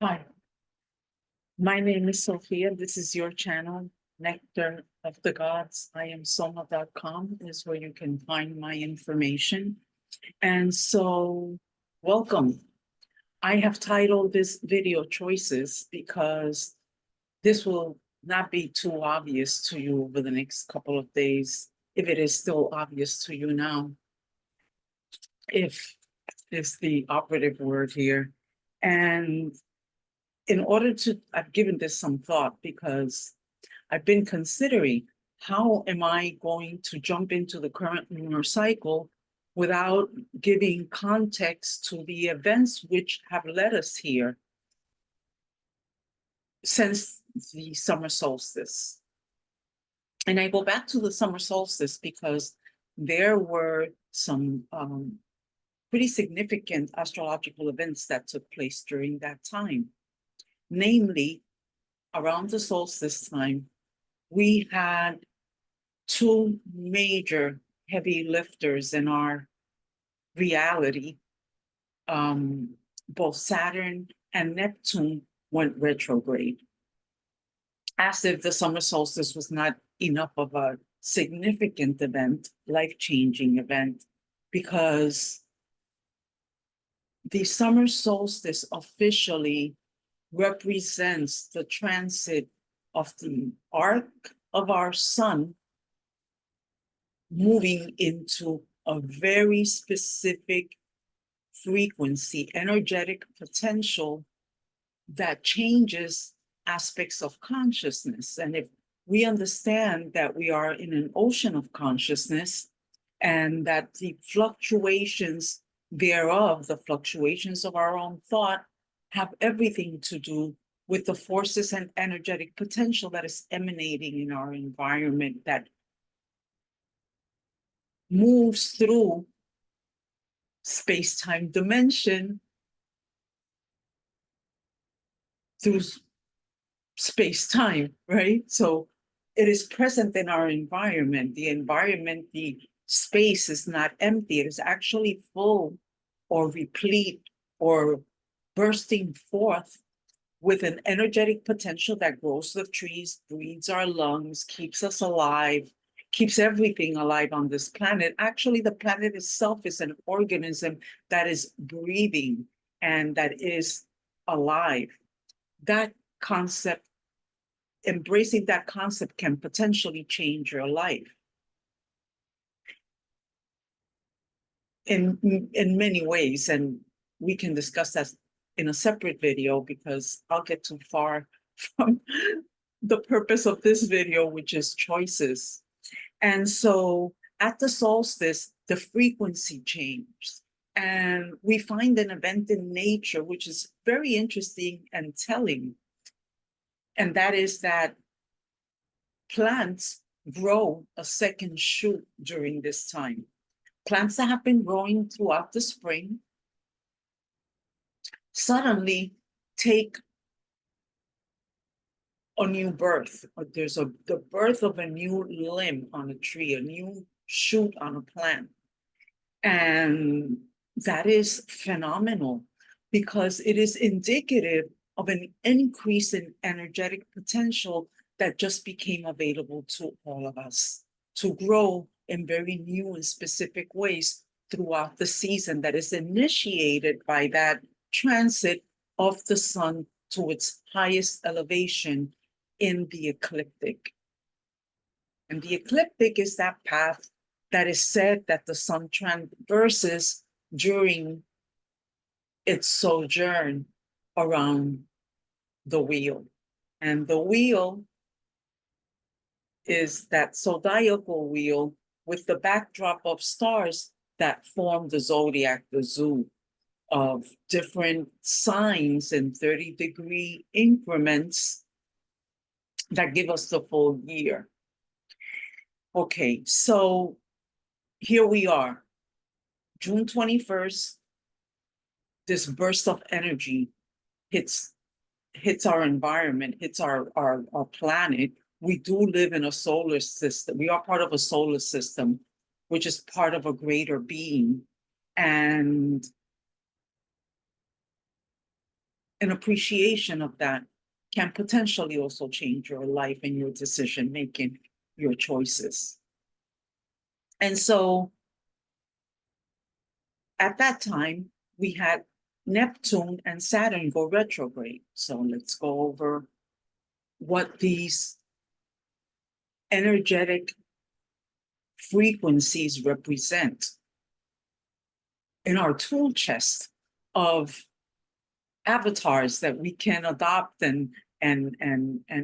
Hi, my name is Sophia. This is your channel, Nectar of the Gods. I am soma.com is where you can find my information. And so, welcome. I have titled this video Choices because this will not be too obvious to you over the next couple of days, if it is still obvious to you now, if is the operative word here. And in order to, I've given this some thought because I've been considering how am I going to jump into the current lunar cycle without giving context to the events which have led us here since the summer solstice. And I go back to the summer solstice because there were some pretty significant astrological events that took place during that time. Namely, around the solstice time, we had two major heavy lifters in our reality. Both Saturn and Neptune went retrograde, as if the summer solstice was not enough of a significant event, life-changing event, because the summer solstice officially represents the transit of the arc of our sun moving into a very specific frequency, energetic potential that changes aspects of consciousness. And if we understand that we are in an ocean of consciousness and that the fluctuations thereof, the fluctuations of our own thought, have everything to do with the forces and energetic potential that is emanating in our environment, that moves through space-time dimension, through space-time, right? So it is present in our environment. The space is not empty. It is actually full or replete or bursting forth with an energetic potential that grows the trees, breathes our lungs, keeps us alive, keeps everything alive on this planet. Actually, the planet itself is an organism that is breathing and that is alive. That concept, embracing that concept, can potentially change your life in many ways. And we can discuss that in a separate video because I'll get too far from the purpose of this video, which is choices. And so at the solstice, the frequency changed. And we find an event in nature which is very interesting and telling. And that is that plants grow a second shoot during this time. Plants that have been growing throughout the spring suddenly take a new birth. There's the birth of a new limb on a tree, a new shoot on a plant. And that is phenomenal because it is indicative of an increase in energetic potential that just became available to all of us to grow in very new and specific ways throughout the season, that is initiated by that transit of the sun to its highest elevation in the ecliptic. And the ecliptic is that path that is said that the sun traverses during its sojourn around the wheel. And the wheel is that zodiacal wheel with the backdrop of stars that form the zodiac, the zoo of different signs in 30-degree increments that give us the full year. Okay, so here we are, June 21st, this burst of energy hits our environment, hits our planet. We do live in a solar system. We are part of a solar system, which is part of a greater being. And an appreciation of that can potentially also change your life and your decision making, your choices. And so at that time, we had Neptune and Saturn go retrograde. So let's go over what these energetic frequencies represent in our tool chest of avatars that we can adopt and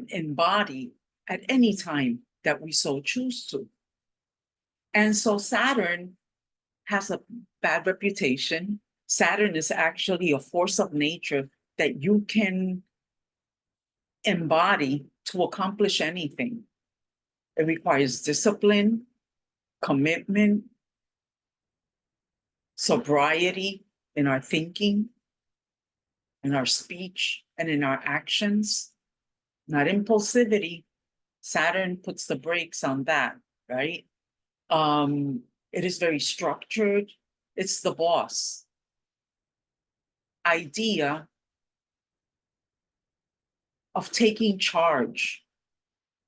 embody at any time that we so choose to. And so Saturn has a bad reputation. Saturn is actually a force of nature that you can embody to accomplish anything. It requires discipline, commitment, sobriety in our thinking, in our speech, and in our actions, not impulsivity. Saturn puts the brakes on that, right? It is very structured. It's the boss. Idea of taking charge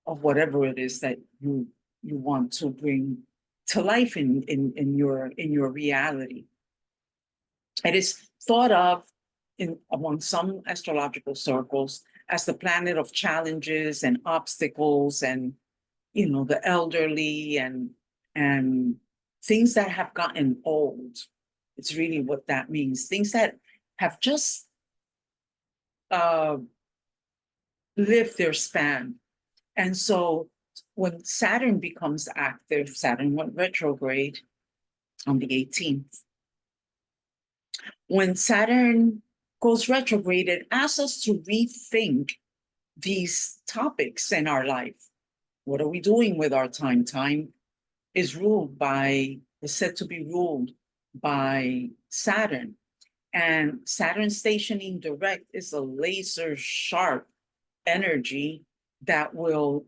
of whatever it is that you want to bring to life in your reality. It is thought of among some astrological circles as the planet of challenges and obstacles and, you know, the elderly and things that have gotten old. It's really what that means. Things that have just lived their span. And so when Saturn becomes active, Saturn went retrograde on the 18th. When Saturn goes retrograde, it asks us to rethink these topics in our life. What are we doing with our time? Time is said to be ruled by Saturn. And Saturn stationing direct is a laser sharp energy that will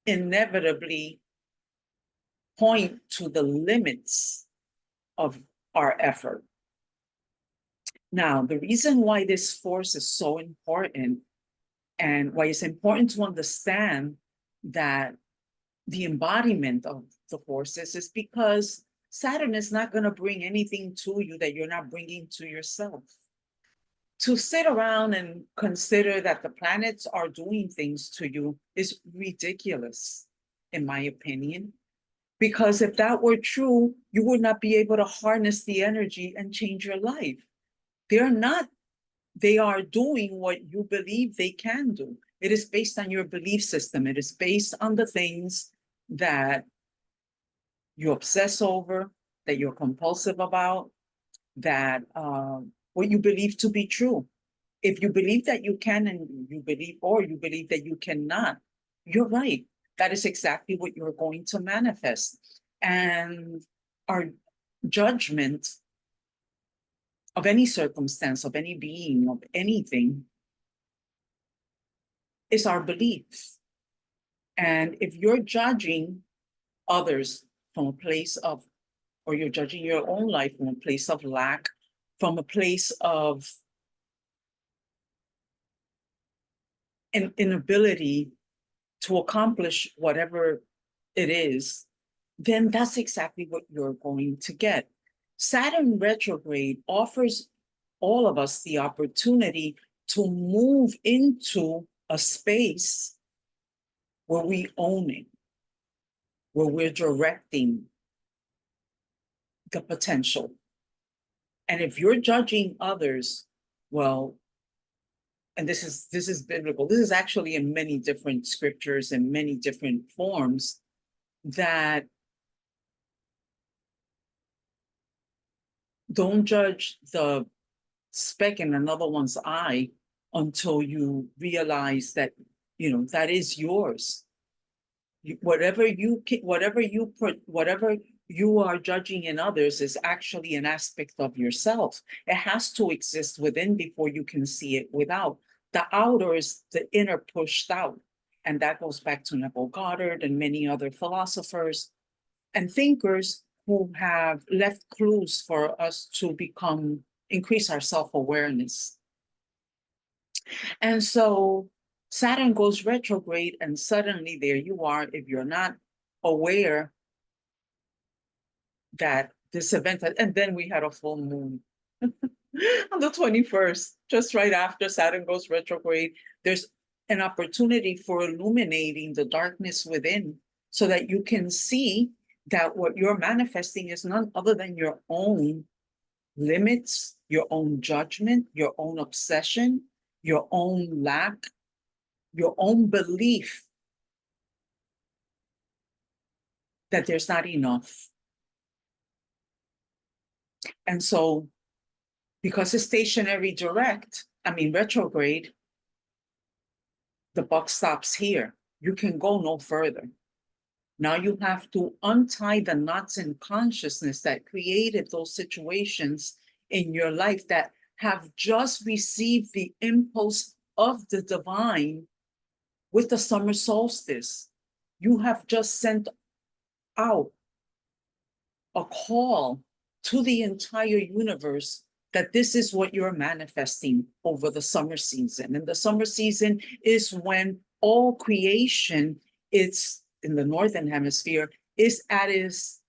inevitably point to the limits of our effort. Now, the reason why this force is so important and why it's important to understand that the embodiment of the forces is because Saturn is not going to bring anything to you that you're not bringing to yourself. To sit around and consider that the planets are doing things to you is ridiculous, in my opinion. Because if that were true, you would not be able to harness the energy and change your life. They're not. They are doing what you believe they can do. It is based on your belief system. It is based on the things that you obsess over, that you're compulsive about, that what you believe to be true. If you believe that you can and you believe that you cannot, you're right. That is exactly what you're going to manifest. And our judgment of any circumstance, of any being, of anything, is our beliefs. And if you're judging others from a place of, or you're judging your own life from a place of lack, from a place of an inability to accomplish whatever it is, then that's exactly what you're going to get. Saturn retrograde offers all of us the opportunity to move into a space where we own it, where we're directing the potential. And if you're judging others, well, and this is biblical, this is actually in many different scriptures and many different forms, that don't judge the speck in another one's eye until you realize that, you know, that is yours. Whatever you are judging in others is actually an aspect of yourself. It has to exist within before you can see it without. The outer is the inner pushed out. And that goes back to Neville Goddard and many other philosophers and thinkers who have left clues for us to increase our self-awareness. And so Saturn goes retrograde, and suddenly there you are, if you're not aware that this event, and then we had a full moon on the 21st, just right after Saturn goes retrograde. There's an opportunity for illuminating the darkness within so that you can see that what you're manifesting is none other than your own limits, your own judgment, your own obsession, your own lack, your own belief that there's not enough. And so, because it's stationary direct, retrograde, the buck stops here. You can go no further. Now you have to untie the knots in consciousness that created those situations in your life that have just received the impulse of the divine with the summer solstice. You have just sent out a call to the entire universe that this is what you're manifesting over the summer season. And the summer season is when all creation, it's in the northern hemisphere, is at its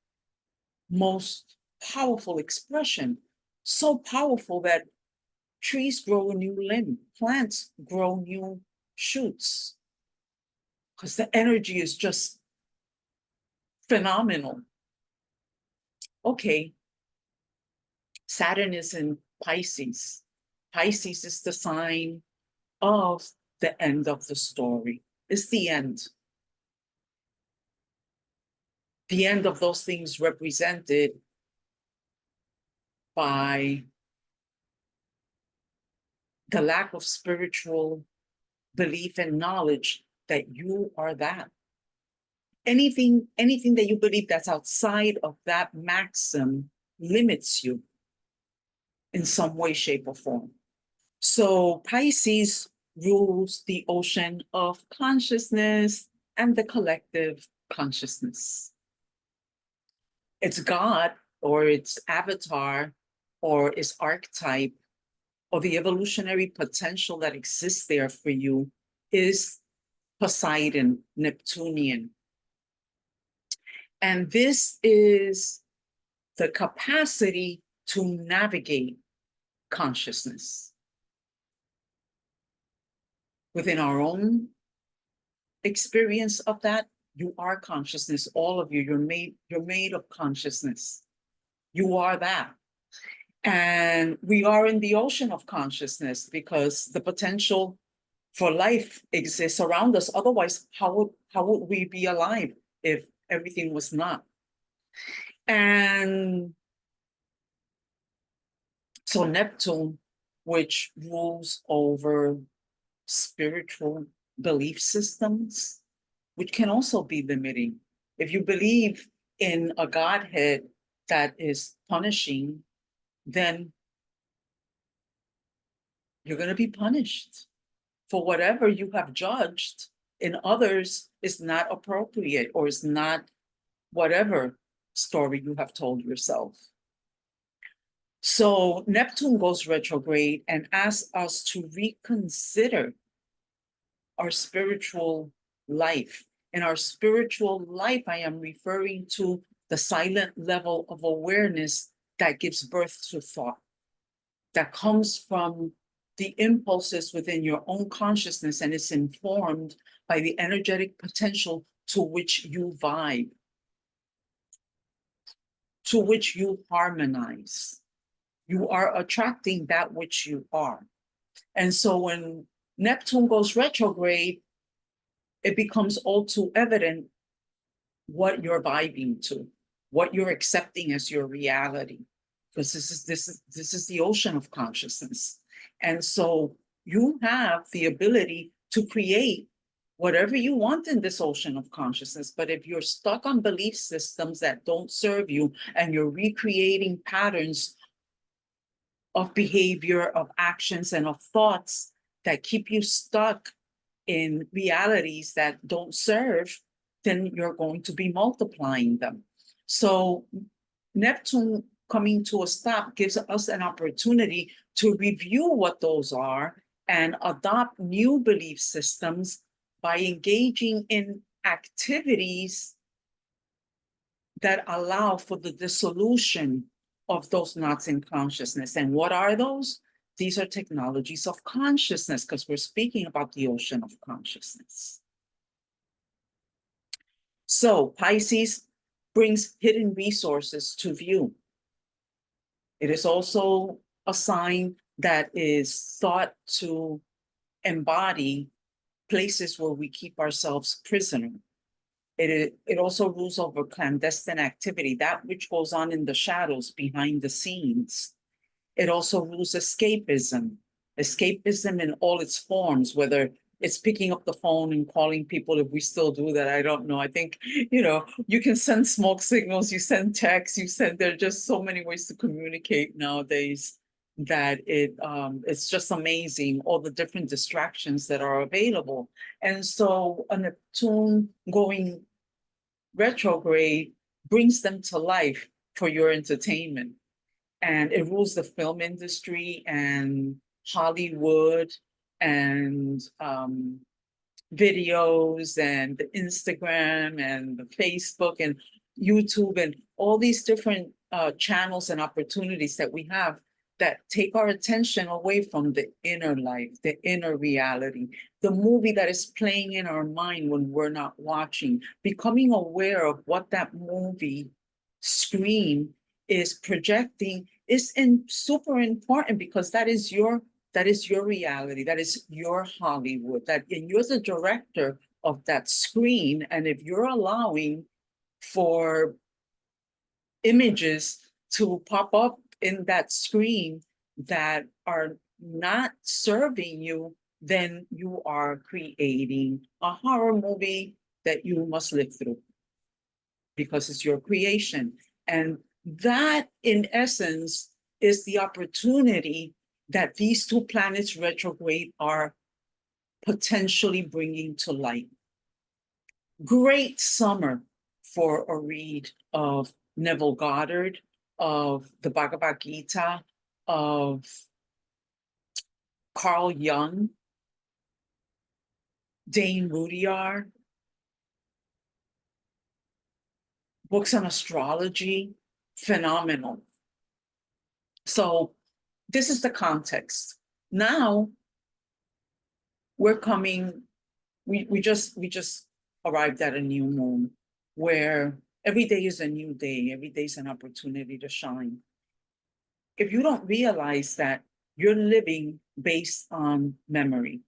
most powerful expression. So powerful that trees grow a new limb, plants grow new shoots, because the energy is just phenomenal. Okay, Saturn is in Pisces. Pisces is the sign of the end of the story. It's the end. The end of those things represented by the lack of spiritual belief and knowledge that you are that. Anything that you believe that's outside of that maxim limits you in some way, shape, or form. So Pisces rules the ocean of consciousness and the collective consciousness. Its God or its avatar or its archetype or the evolutionary potential that exists there for you is Poseidon, Neptunian. And this is the capacity to navigate consciousness within our own experience of that. You are consciousness, all of you. You're made of consciousness. You are that. And we are in the ocean of consciousness because the potential for life exists around us. Otherwise, how would we be alive if everything was not? And so Neptune, which rules over spiritual belief systems, which can also be limiting. If you believe in a Godhead that is punishing, then you're going to be punished for whatever you have judged in others is not appropriate or is not whatever story you have told yourself. So Neptune goes retrograde and asks us to reconsider our spiritual life. In our spiritual life, I am referring to the silent level of awareness that gives birth to thought, that comes from the impulses within your own consciousness and is informed by the energetic potential to which you vibe, to which you harmonize. You are attracting that which you are. And so when Neptune goes retrograde, it becomes all too evident what you're vibing to, what you're accepting as your reality, because this is the ocean of consciousness. And so you have the ability to create whatever you want in this ocean of consciousness. But if you're stuck on belief systems that don't serve you and you're recreating patterns of behavior, of actions, and of thoughts that keep you stuck in realities that don't serve, then you're going to be multiplying them. So Neptune coming to a stop gives us an opportunity to review what those are and adopt new belief systems by engaging in activities that allow for the dissolution of those knots in consciousness. And what are those? These are technologies of consciousness, because we're speaking about the ocean of consciousness. So Pisces brings hidden resources to view. It is also a sign that is thought to embody places where we keep ourselves prisoner. It also rules over clandestine activity, that which goes on in the shadows behind the scenes. It also rules escapism in all its forms, whether it's picking up the phone and calling people. If we still do that, I don't know. I think, you can send smoke signals, you send texts, there are just so many ways to communicate nowadays that it's just amazing, all the different distractions that are available. And so a Neptune going retrograde brings them to life for your entertainment. And it rules the film industry and Hollywood and videos and the Instagram and the Facebook and YouTube and all these different channels and opportunities that we have that take our attention away from the inner life, the inner reality, the movie that is playing in our mind when we're not watching, becoming aware of what that movie screen is projecting is super important, because that is your reality, that is your Hollywood, and you're the director of that screen. And if you're allowing for images to pop up in that screen that are not serving you, then you are creating a horror movie that you must live through, because it's your creation. And that, in essence, is the opportunity that these two planets retrograde are potentially bringing to light. Great summer for a read of Neville Goddard, of the Bhagavad Gita, of Carl Jung, Dane Rudyard, books on astrology, phenomenal. So this is the context. Now we're coming, we just arrived at a new moon where every day is a new day, every day is an opportunity to shine. If you don't realize that you're living based on memory,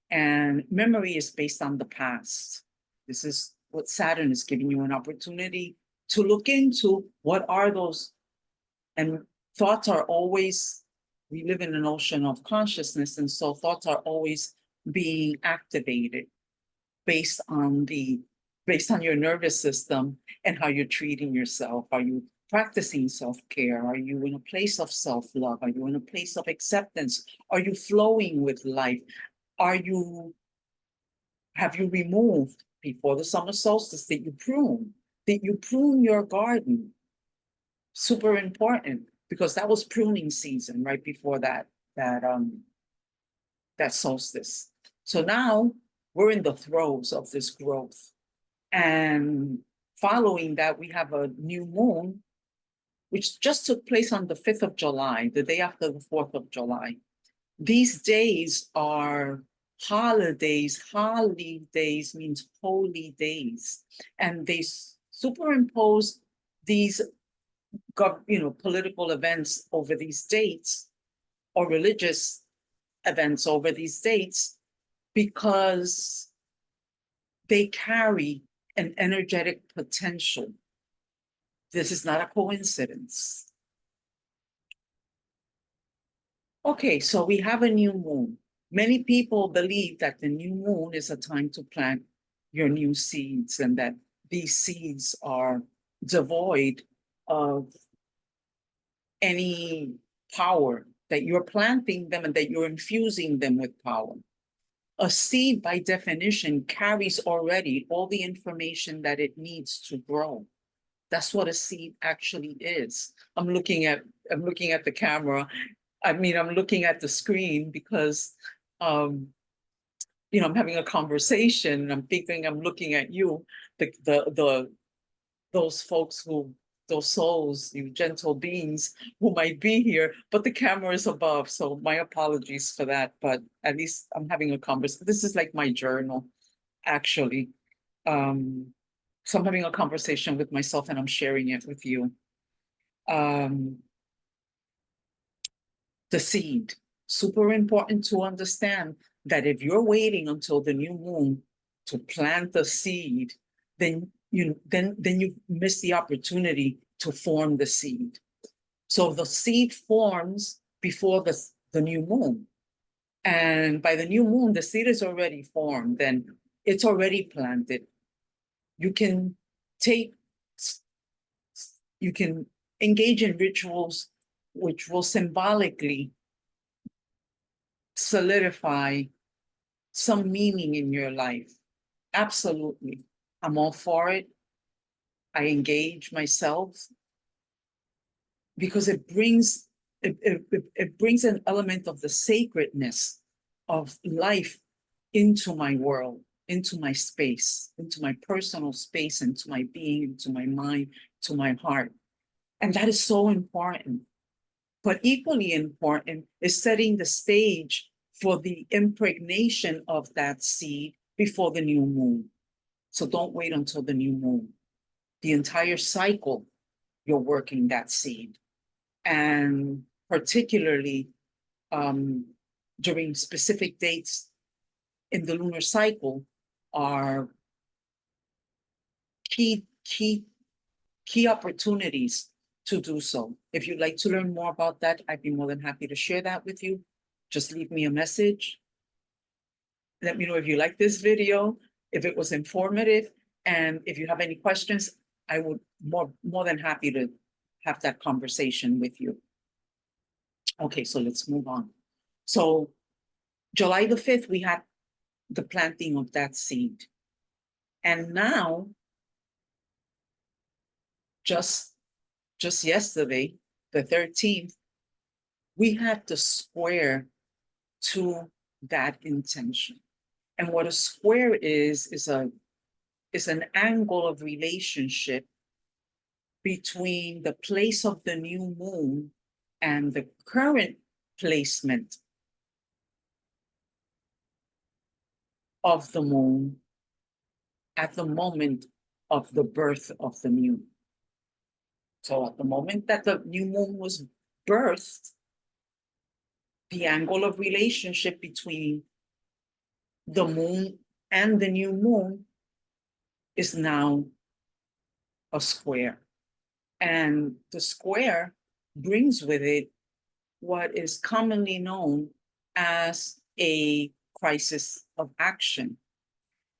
and memory is based on the past. This is what Saturn is giving you, an opportunity to look into what are those, and thoughts are always, we live in an ocean of consciousness, and so thoughts are always being activated based on your nervous system and how you're treating yourself. Are you practicing self-care? Are you in a place of self-love? Are you in a place of acceptance? Are you flowing with life? Have you removed before the summer solstice? Did you prune your garden? Super important, because that was pruning season right before that solstice. So now we're in the throes of this growth. And following that, we have a new moon, which just took place on the 5th of July, the day after the 4th of July. These days are holidays. Holidays means holy days. And they superimpose these political events over these dates, or religious events over these dates, because they carry an energetic potential. This is not a coincidence. Okay, so we have a new moon. Many people believe that the new moon is a time to plant your new seeds, and that these seeds are devoid of any power, that you're planting them and that you're infusing them with power. A seed, by definition, carries already all the information that it needs to grow. That's what a seed actually is. I'm looking at the camera. I mean, I'm looking at the screen because I'm having a conversation, and I'm thinking, I'm looking at you, those folks those souls, you gentle beings who might be here, but the camera is above. So my apologies for that, but at least I'm having a conversation. This is like my journal, actually. So I'm having a conversation with myself and I'm sharing it with you. The seed, super important to understand that if you're waiting until the new moon to plant the seed, then you miss the opportunity to form the seed. So the seed forms before the new moon. And by the new moon, the seed is already formed and it's already planted. You can engage in rituals which will symbolically solidify some meaning in your life. Absolutely. I'm all for it. I engage myself because it brings an element of the sacredness of life into my world, into my space, into my personal space, into my being, into my mind, to my heart. And that is so important. But equally important is setting the stage for the impregnation of that seed before the new moon. So don't wait until the new moon. The entire cycle, you're working that seed. And particularly during specific dates in the lunar cycle are key opportunities to do so. If you'd like to learn more about that, I'd be more than happy to share that with you. Just leave me a message. Let me know if you like this video, if it was informative, and if you have any questions, I would more than happy to have that conversation with you. Okay, so let's move on. So July the 5th, we had the planting of that seed. And now, just yesterday, the 13th, we had the square to that intention. And what a square is an angle of relationship between the place of the new moon and the current placement of the moon at the moment of the birth of the moon. So at the moment that the new moon was birthed, the angle of relationship between the moon and the new moon is now a square. And the square brings with it what is commonly known as a crisis of action.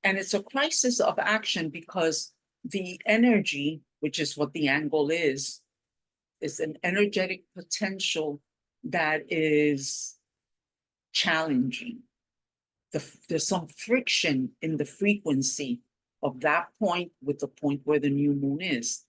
And it's a crisis of action because the energy, which is what the angle is an energetic potential that is challenging. There's some friction in the frequency of that point with the point where the new moon is,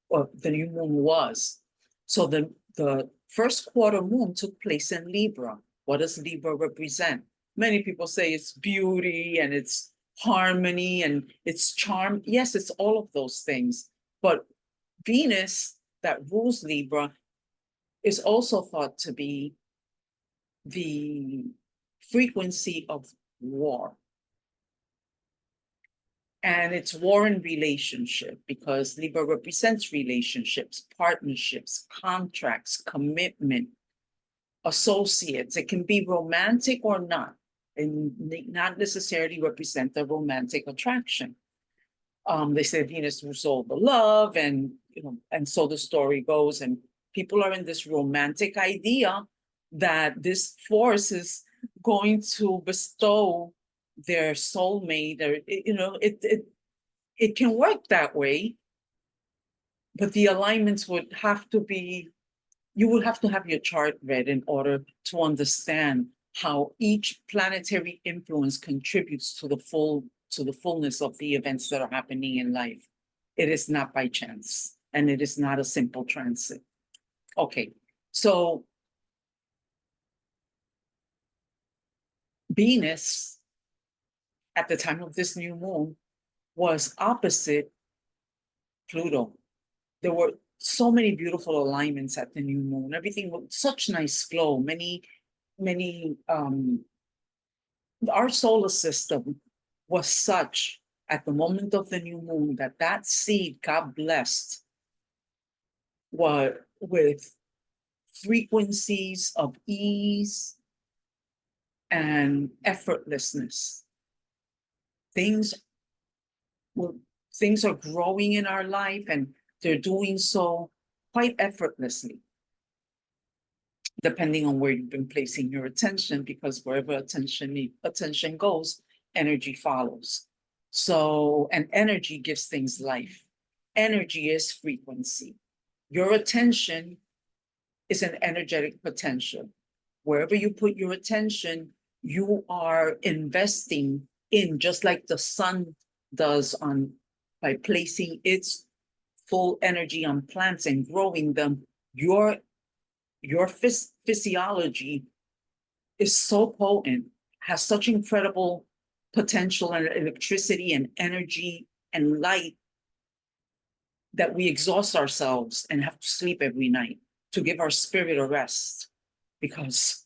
or the new moon was. So the first quarter moon took place in Libra. What does Libra represent? Many people say it's beauty and it's harmony and it's charm. Yes, it's all of those things. But Venus, that rules Libra, is also thought to be the frequency of war. And it's war in relationship because Libra represents relationships, partnerships, contracts, commitment, associates. It can be romantic or not, and not necessarily represent a romantic attraction. They say Venus rules all the love, and and so the story goes, and people are in this romantic idea that this force is going to bestow their soulmate, or it can work that way, but the alignments would have to be, you would have to have your chart read in order to understand how each planetary influence contributes to the fullness of the events that are happening in life. It is not by chance, and it is not a simple transit. Okay, so Venus, at the time of this new moon, was opposite Pluto. There were so many beautiful alignments at the new moon. Everything was such nice flow. Our solar system was such at the moment of the new moon that that seed God blessed with frequencies of ease and effortlessness. Things are growing in our life, and they're doing so quite effortlessly, depending on where you've been placing your attention, because wherever attention goes, energy follows. So, and energy gives things life. Energy is frequency. Your attention is an energetic potential. Wherever you put your attention, you are investing in, just like the sun does by placing its full energy on plants and growing them. Your physiology is so potent, has such incredible potential and electricity and energy and light, that we exhaust ourselves and have to sleep every night to give our spirit a rest, because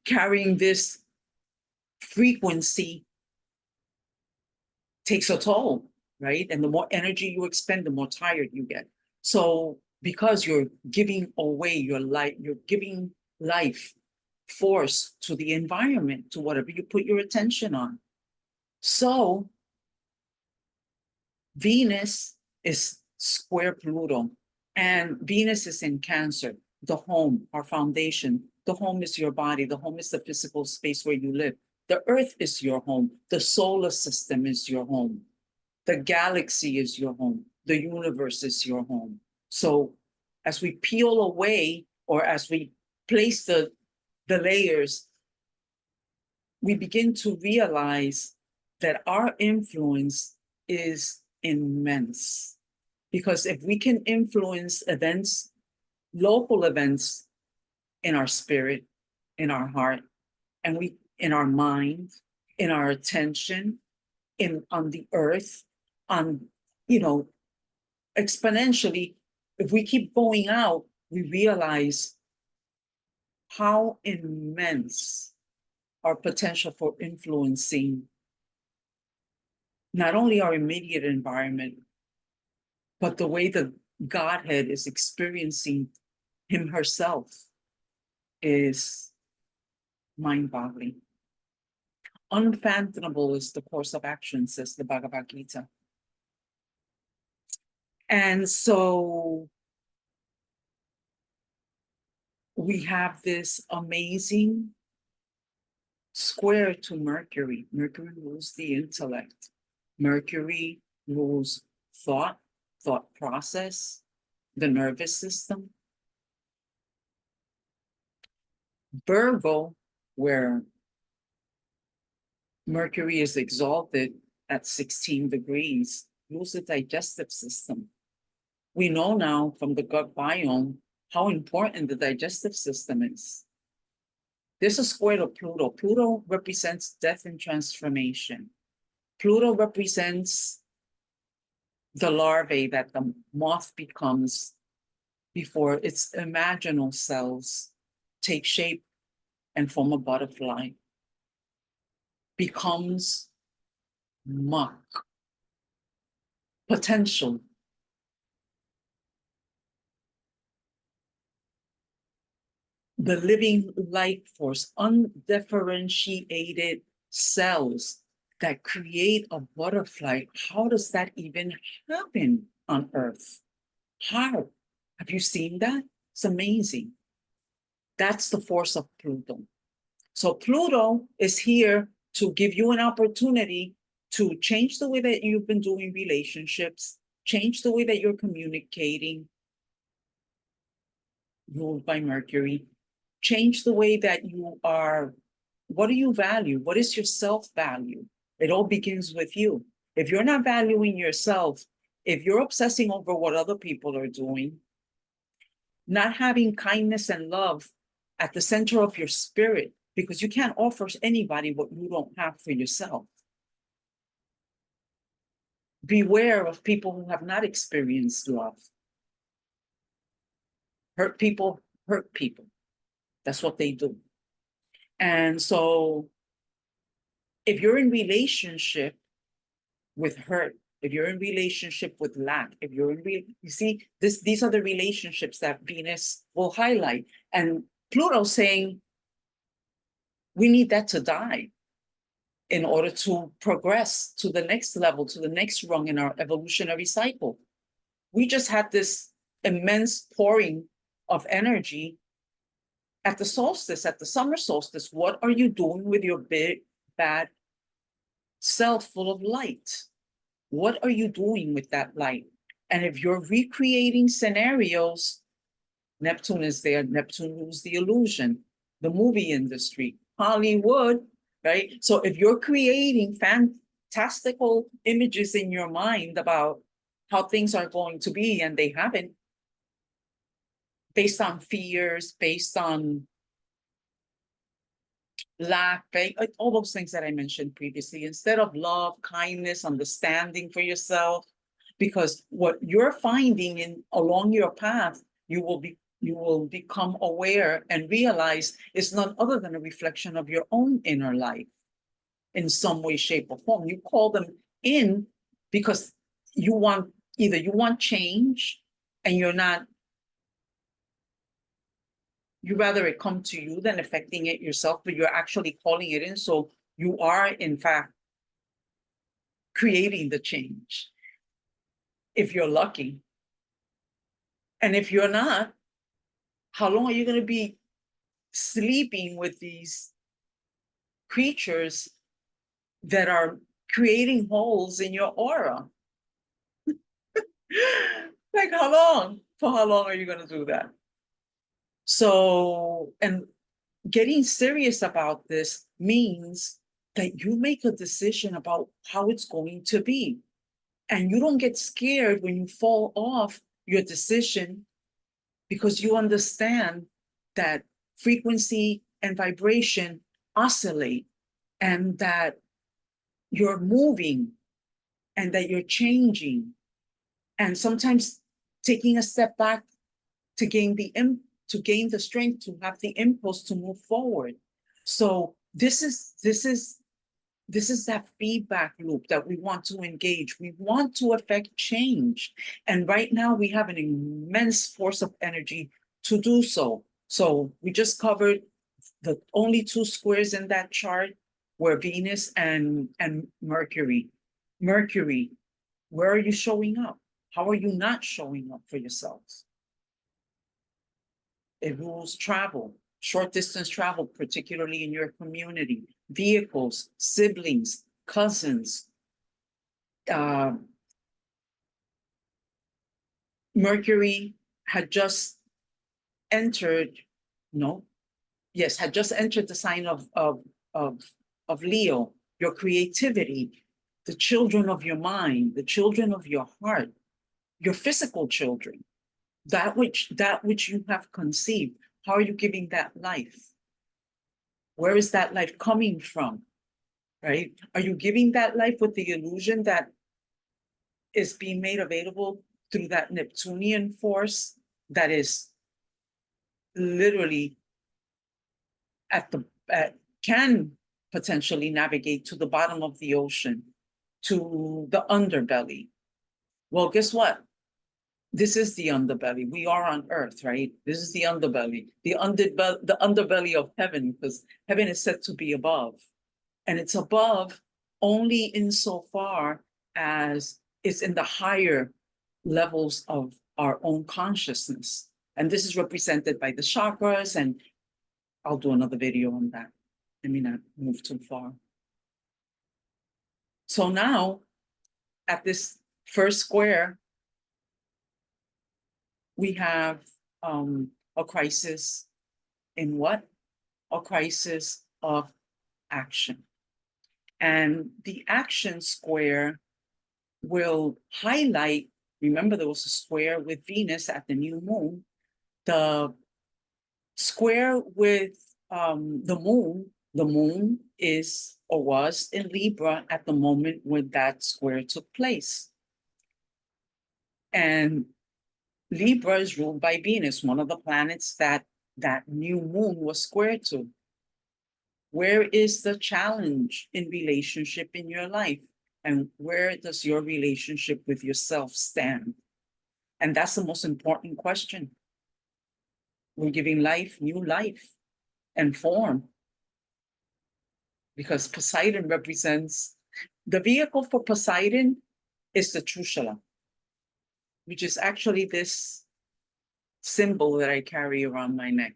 carrying this frequency takes a toll, right? And the more energy you expend, the more tired you get. So because you're giving away your life, you're giving life force to the environment, to whatever you put your attention on. So Venus is square Pluto, and Venus is in Cancer, the home, our foundation. The home is your body. The home is the physical space where you live. The earth is your home. The solar system is your home. The galaxy is your home. The universe is your home. So as we peel away, or as we place the layers, we begin to realize that our influence is immense. Because if we can influence events, local events, in our spirit, in our heart, and in our mind, in our attention, on the earth, exponentially, if we keep going out, we realize how immense our potential for influencing not only our immediate environment, but the way the Godhead is experiencing him herself is mind-boggling. Unfathomable is the course of action, says the Bhagavad Gita. And so we have this amazing square to Mercury. Mercury rules the intellect. Mercury rules thought process, the nervous system. Virgo, where Mercury is exalted at 16 degrees, rules the digestive system. We know now from the gut biome how important the digestive system is. There's a square to Pluto. Pluto represents death and transformation. Pluto represents the larvae that the moth becomes before its imaginal cells take shape and form a butterfly. Becomes muck, potential. The living life force, undifferentiated cells that create a butterfly. How does that even happen on Earth? How? Have you seen that? It's amazing. That's the force of Pluto. So Pluto is here to give you an opportunity to change the way that you've been doing relationships, change the way that you're communicating, ruled by Mercury, change the way that you are. What do you value? What is your self-value? It all begins with you. If you're not valuing yourself, if you're obsessing over what other people are doing, not having kindness and love at the center of your spirit, because you can't offer anybody what you don't have for yourself. Beware of people who have not experienced love. Hurt people hurt people. That's what they do. And so if you're in relationship with hurt, if you're in relationship with lack, if you're in you see, these are the relationships that Venus will highlight. And Pluto saying, we need that to die in order to progress to the next level, to the next rung in our evolutionary cycle. We just had this immense pouring of energy at the solstice, at the summer solstice. What are you doing with your big, bad self full of light? What are you doing with that light? And if you're recreating scenarios, Neptune is there. Neptune rules the illusion, the movie industry, Hollywood, right? So if you're creating fantastical images in your mind about how things are going to be, and they haven't, based on fears, based on lack, all those things that I mentioned previously, instead of love, kindness, understanding for yourself, because what you're finding in along your path, you will become aware and realize is none other than a reflection of your own inner life in some way, shape, or form. You call them in because you want change and you rather it come to you than affecting it yourself, but you're actually calling it in. So you are, in fact, creating the change, if you're lucky. And if you're not, how long are you going to be sleeping with these creatures that are creating holes in your aura? Like, how long? For how long are you going to do that? So, and getting serious about this means that you make a decision about how it's going to be. And you don't get scared when you fall off your decision, because you understand that frequency and vibration oscillate, and that you're moving and that you're changing. And sometimes taking a step back to gain the strength to have the impulse to move forward. So this is that feedback loop that we want to engage. We want to affect change. And right now we have an immense force of energy to do so. So we just covered the only two squares in that chart were Venus and Mercury. Mercury, where are you showing up? How are you not showing up for yourselves? It rules travel, short distance travel, particularly in your community, vehicles, siblings, cousins. Mercury had just entered, had just entered the sign of Leo, your creativity, the children of your mind, the children of your heart, your physical children, that which you have conceived. How are you giving that life? Where is that life coming from, right? Are you giving that life with the illusion that is being made available through that Neptunian force that is literally can potentially navigate to the bottom of the ocean, to the underbelly? Well, guess what? This is the underbelly. We are on Earth, right? This is the underbelly, the underbelly of heaven, because heaven is said to be above. And it's above only insofar as it's in the higher levels of our own consciousness. And this is represented by the chakras, and I'll do another video on that. Let me not move too far. So now, at this first square, we have a crisis in what? A crisis of action. And the action square will highlight, remember there was a square with Venus at the new moon, the square with the moon is or was in Libra at the moment when that square took place. And Libra is ruled by Venus, one of the planets that new moon was square to. Where is the challenge in relationship in your life? And where does your relationship with yourself stand? And that's the most important question. We're giving life, new life and form. Because Poseidon represents, the vehicle for Poseidon is the Trushala, which is actually this symbol that I carry around my neck.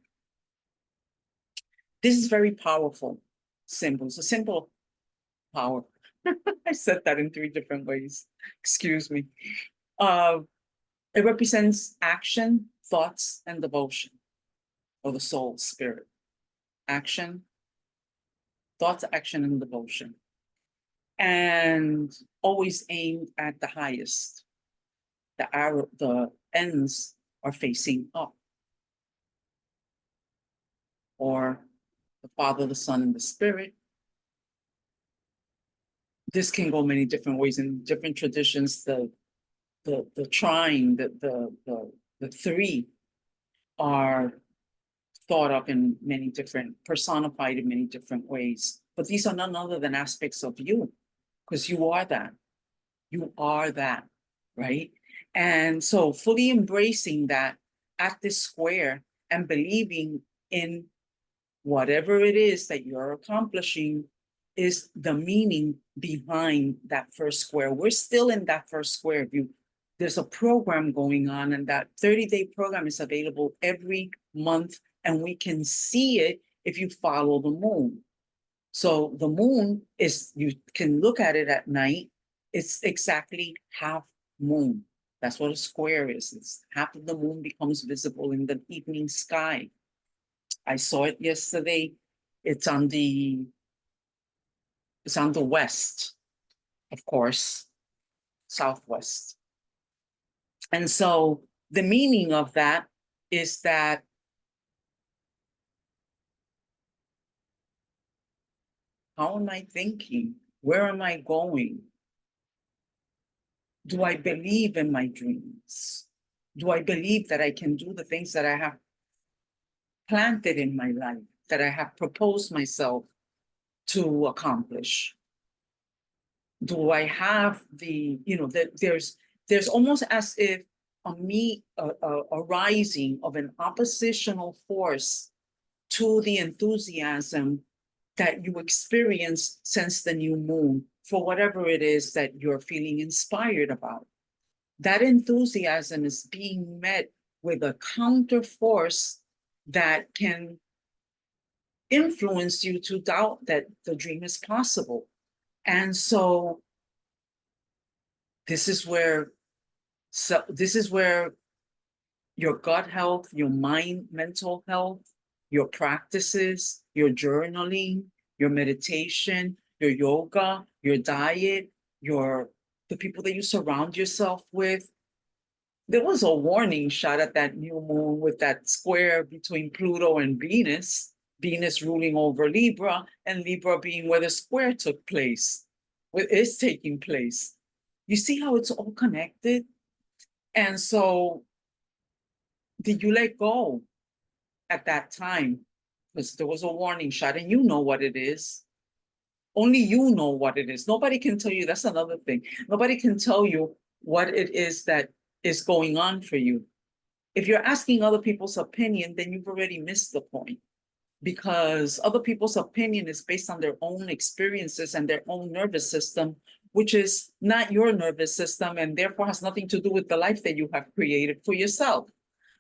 This is very powerful symbol. It's a symbol of power. I said that in 3 different ways. Excuse me. It represents action, thoughts, and devotion, or the soul, spirit. Action, thoughts, action, and devotion. And always aimed at the highest. The ends are facing up. Or the Father, the Son, and the Spirit. This can go many different ways in different traditions. The trine, the 3 are thought of in many different, personified in many different ways. But these are none other than aspects of you, because you are that. You are that, right? And so fully embracing that at this square and believing in whatever it is that you're accomplishing is the meaning behind that first square. We're still in that first square view. There's a program going on, and that 30-day program is available every month, and we can see it if you follow the moon. So the moon is, you can look at it at night, it's exactly half moon. That's what a square is. It's half of the moon becomes visible in the evening sky. I saw it yesterday. It's on the west, of course, southwest. And so the meaning of that is that how am I thinking? Where am I going? Do I believe in my dreams? Do I believe that I can do the things that I have planted in my life, that I have proposed myself to accomplish? Do I have the, there's almost as if a rising of an oppositional force to the enthusiasm that you experience since the new moon for whatever it is that you're feeling inspired about. That enthusiasm is being met with a counter force that can influence you to doubt that the dream is possible. And so this is where your gut health, your mind, mental health, your practices, your journaling, your meditation, your yoga, your diet, the people that you surround yourself with. There was a warning shot at that new moon with that square between Pluto and Venus, Venus ruling over Libra, and Libra being where the square took place, where it's taking place. You see how it's all connected? And so, did you let go at that time? Because there was a warning shot, and you know what it is. Only you know what it is. Nobody can tell you. That's another thing. Nobody can tell you what it is that is going on for you. If you're asking other people's opinion, then you've already missed the point, because other people's opinion is based on their own experiences and their own nervous system, which is not your nervous system, and therefore has nothing to do with the life that you have created for yourself.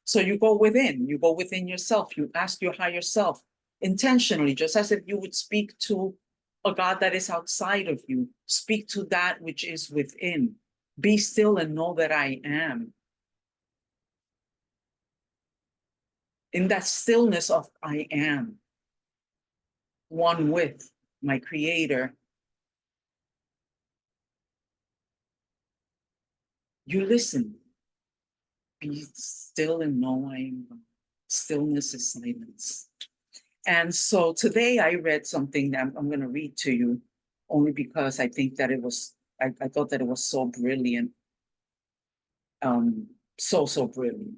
So you go within yourself, you ask your higher self intentionally, just as if you would speak to a God that is outside of you. Speak to that which is within. Be still and know that I am. In that stillness of I am, one with my creator, you listen. Be still and know I am God. Stillness is silence. And so today I read something that I'm going to read to you, only because I think that I thought that it was so brilliant. So brilliant.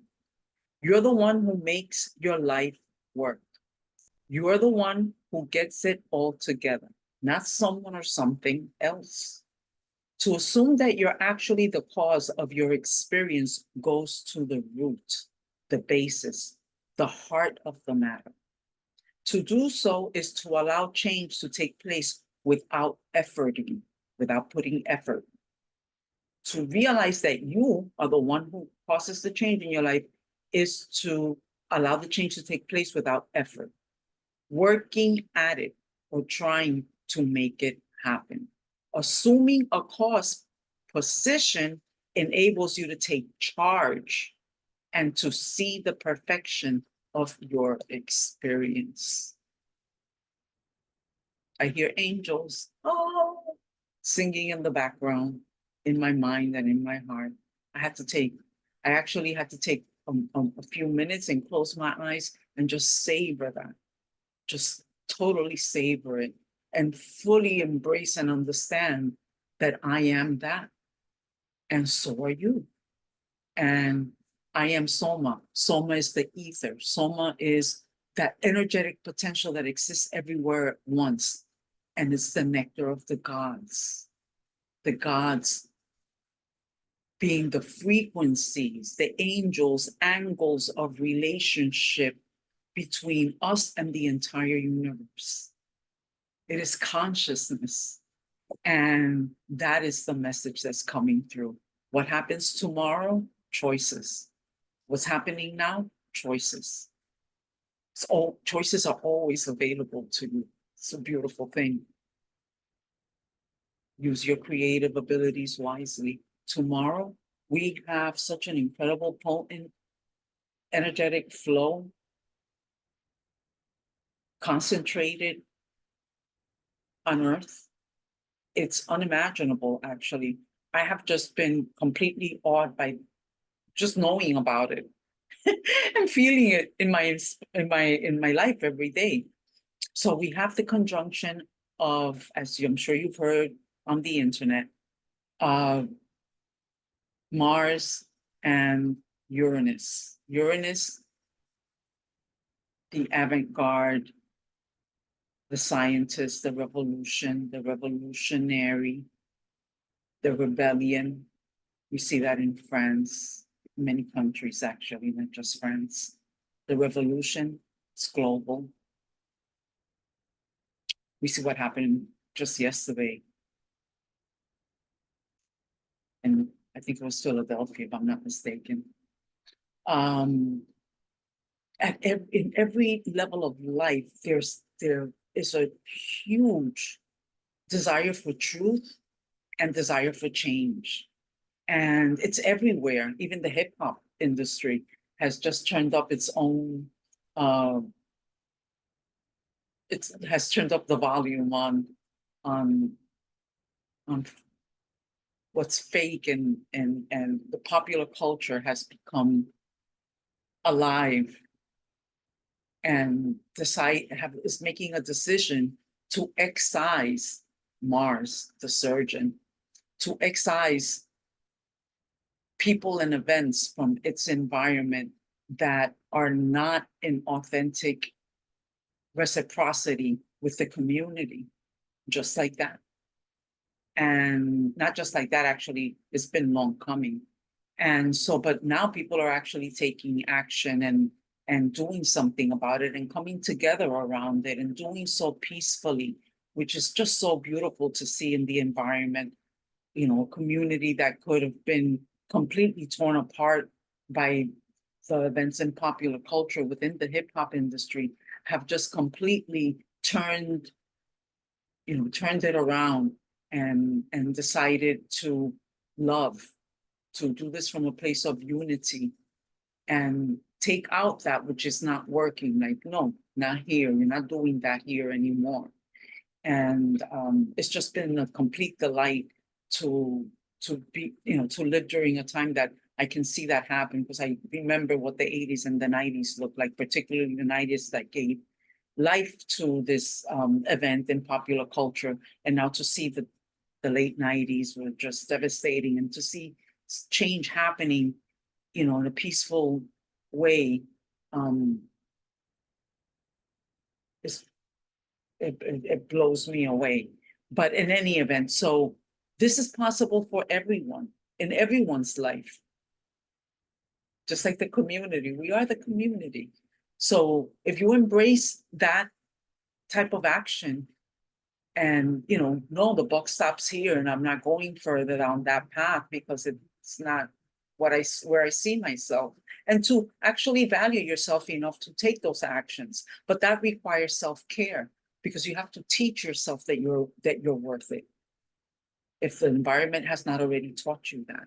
You're the one who makes your life work. You are the one who gets it all together, not someone or something else. To assume that you're actually the cause of your experience goes to the root, the basis, the heart of the matter. To do so is to allow change to take place without efforting, without putting effort. To realize that you are the one who causes the change in your life is to allow the change to take place without effort, working at it or trying to make it happen. Assuming a cause position enables you to take charge and to see the perfection of your experience. I hear angels, oh, singing in the background, in my mind and in my heart. I actually had to take a few minutes and close my eyes and just savor that, just totally savor it and fully embrace and understand that I am that. And so are you. And I am Soma. Soma is the ether. Soma is that energetic potential that exists everywhere at once. And it's the nectar of the gods. The gods being the frequencies, the angels, angles of relationship between us and the entire universe. It is consciousness. And that is the message that's coming through. What happens tomorrow? Choices. What's happening now? Choices. So choices are always available to you. It's a beautiful thing. Use your creative abilities wisely. Tomorrow, we have such an incredible, potent, energetic flow, concentrated on Earth. It's unimaginable, actually. I have just been completely awed by just knowing about it and feeling it in my life every day. So we have the conjunction of, as I'm sure you've heard on the internet, Mars and Uranus. Uranus, the avant-garde, the scientist, the revolution, the revolutionary, the rebellion. We see that in France, many countries actually, not just France. The revolution is global. We see what happened just yesterday. And I think it was Philadelphia, if I'm not mistaken. In every level of life, there is a huge desire for truth and desire for change. And it's everywhere. Even the hip hop industry has just turned up its own, it has turned up the volume on what's fake, and the popular culture has become alive and is making a decision to excise Mars, the surgeon, to excise people and events from its environment that are not in authentic reciprocity with the community, just like that. And not just like that, actually, it's been long coming. And so, but now people are actually taking action and doing something about it and coming together around it and doing so peacefully, which is just so beautiful to see in the environment. You know, a community that could have been completely torn apart by the events in popular culture within the hip hop industry have just completely turned it around and decided to love, to do this from a place of unity and take out that which is not working. Like, no, not here. You're not doing that here anymore. And it's just been a complete delight to be, to live during a time that I can see that happen, because I remember what the 80s and the 90s looked like, particularly the 90s that gave life to this event in popular culture. And now to see the late 90s were just devastating, and to see change happening, you know, in a peaceful way, it blows me away. But in any event, so this is possible for everyone, in everyone's life. Just like the community, we are the community. So if you embrace that type of action, and, you know, no, the buck stops here and I'm not going further down that path because it's not where I see myself, and to actually value yourself enough to take those actions. But that requires self-care, because you have to teach yourself that you're worth it, if the environment has not already taught you that.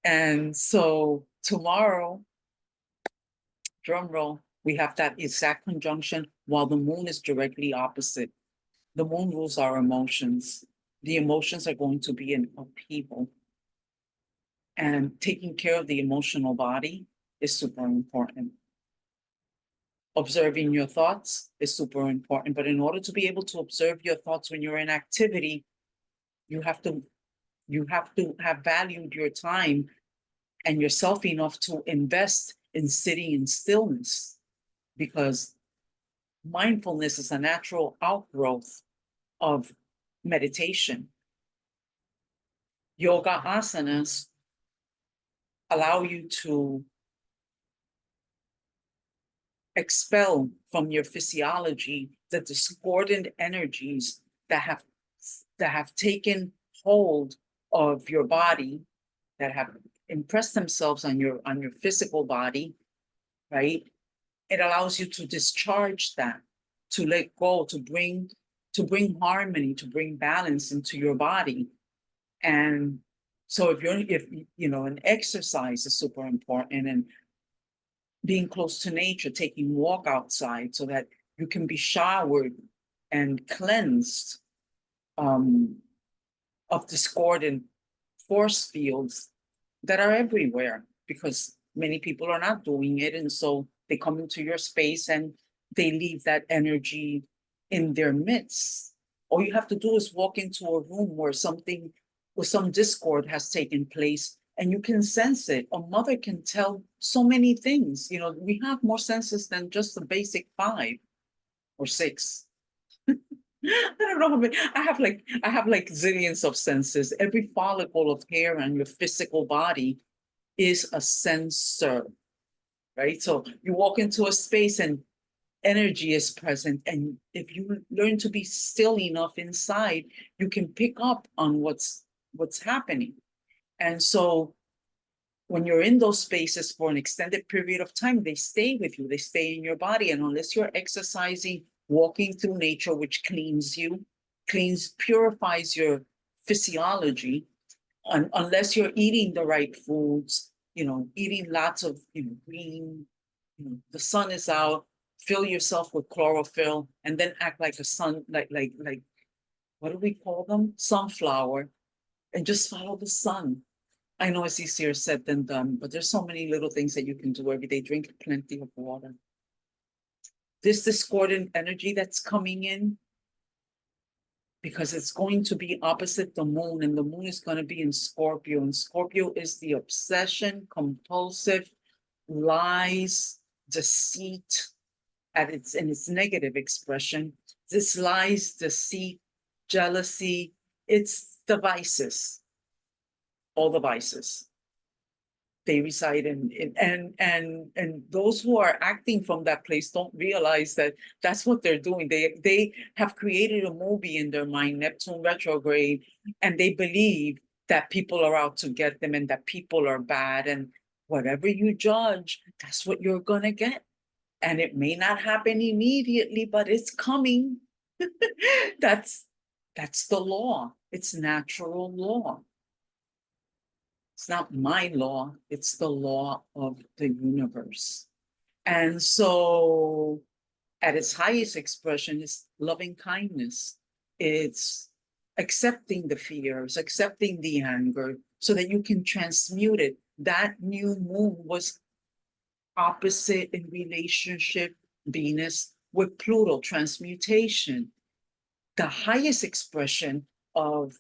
And so tomorrow, drum roll, we have that exact conjunction while the moon is directly opposite. The moon rules our emotions. The emotions are going to be in upheaval. And taking care of the emotional body is super important. Observing your thoughts is super important. But in order to be able to observe your thoughts when you're in activity, you have to have valued your time and yourself enough to invest in sitting in stillness, because mindfulness is a natural outgrowth of meditation. Yoga asanas allow you to expel from your physiology the discordant energies that have taken hold of your body, that have impressed themselves on your physical body, right? It allows you to discharge that, to let go, to bring harmony, to bring balance into your body. And so if you know, an exercise is super important, and being close to nature, taking walk outside so that you can be showered and cleansed of discordant force fields that are everywhere, because many people are not doing it. And so they come into your space and they leave that energy in their midst. All you have to do is walk into a room where some discord has taken place, and you can sense it. A mother can tell so many things. You know, we have more senses than just the basic 5 or 6. I don't know how many. I have like zillions of senses. Every follicle of hair on your physical body is a sensor, right? So you walk into a space and energy is present, and if you learn to be still enough inside, you can pick up on what's happening. And so when you're in those spaces for an extended period of time, they stay with you, they stay in your body. And unless you're exercising, walking through nature, which purifies your physiology, unless you're eating the right foods, you know, eating lots of, you know, green, you know, the sun is out, fill yourself with chlorophyll, and then act like a sun, like what do we call them? Sunflower, and just follow the sun. I know it's easier said than done, but there's so many little things that you can do every day. Drink plenty of water. This discordant energy that's coming in, because it's going to be opposite the moon, and the moon is going to be in Scorpio, and Scorpio is the obsession, compulsive, lies, deceit in its negative expression. This lies, deceit, jealousy, it's the vices, all the vices. They reside and those who are acting from that place don't realize that that's what they're doing. They have created a movie in their mind, Neptune retrograde, and they believe that people are out to get them and that people are bad, and whatever you judge, that's what you're gonna get. And it may not happen immediately, but it's coming. That's the law. It's natural law. It's not my law, it's the law of the universe. And so at its highest expression is loving kindness. It's accepting the fears, accepting the anger, so that you can transmute it that new moon was opposite in relationship, Venus with Pluto, transmutation. The highest expression of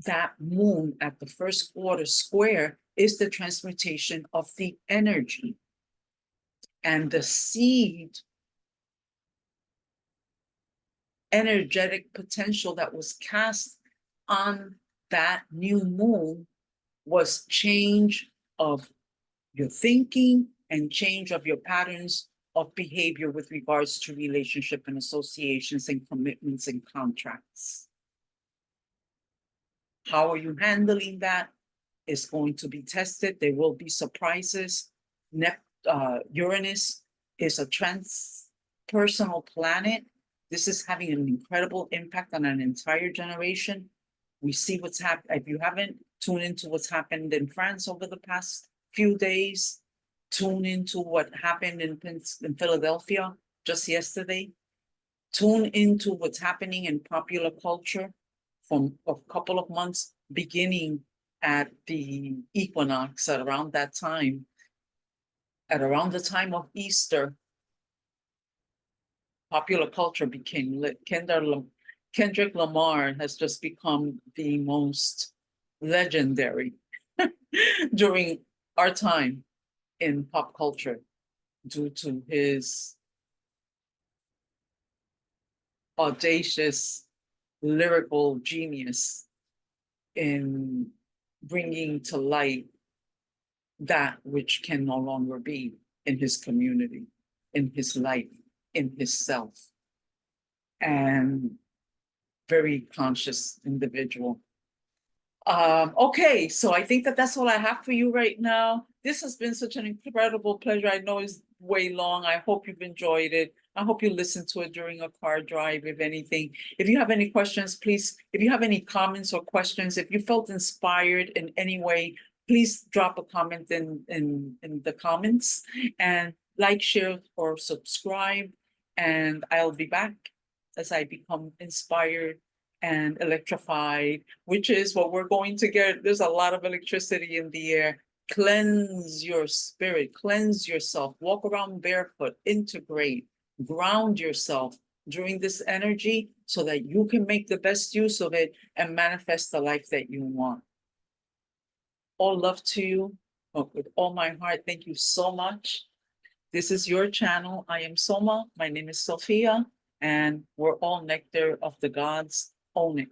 that moon at the first quarter square is the transmutation of the energy. And the seed energetic potential that was cast on that new moon was change of your thinking and change of your patterns of behavior with regards to relationship and associations and commitments and contracts. How are you handling that is going to be tested. There will be surprises. Uranus is a transpersonal planet. This is having an incredible impact on an entire generation. We see what's happened. If you haven't tuned into what's happened in France over the past few days, tune into what happened in Philadelphia just yesterday. Tune into what's happening in popular culture from a couple of months, beginning at the equinox at around that time. At around the time of Easter, popular culture became lit. Kendrick Lamar has just become the most legendary during our time in pop culture due to his audacious lyrical genius in bringing to light that which can no longer be in his community, in his life, in his self. And very conscious individual. Okay, so I think that that's all I have for you right now. This has been such an incredible pleasure. I know it's way long. I hope you've enjoyed it. I hope you listened to it during a car drive, if anything. If you have any questions, please, if you have any comments or questions, if you felt inspired in any way, please drop a comment in the comments and like, share, or subscribe. And I'll be back as I become inspired and electrified, which is what we're going to get. There's a lot of electricity in the air. Cleanse your spirit, cleanse yourself, walk around barefoot, integrate, ground yourself during this energy so that you can make the best use of it and manifest the life that you want. All love to you with all my heart. Thank you so much. This is your channel. I am Soma. My name is Sophia, and we're all nectar of the gods. Own it.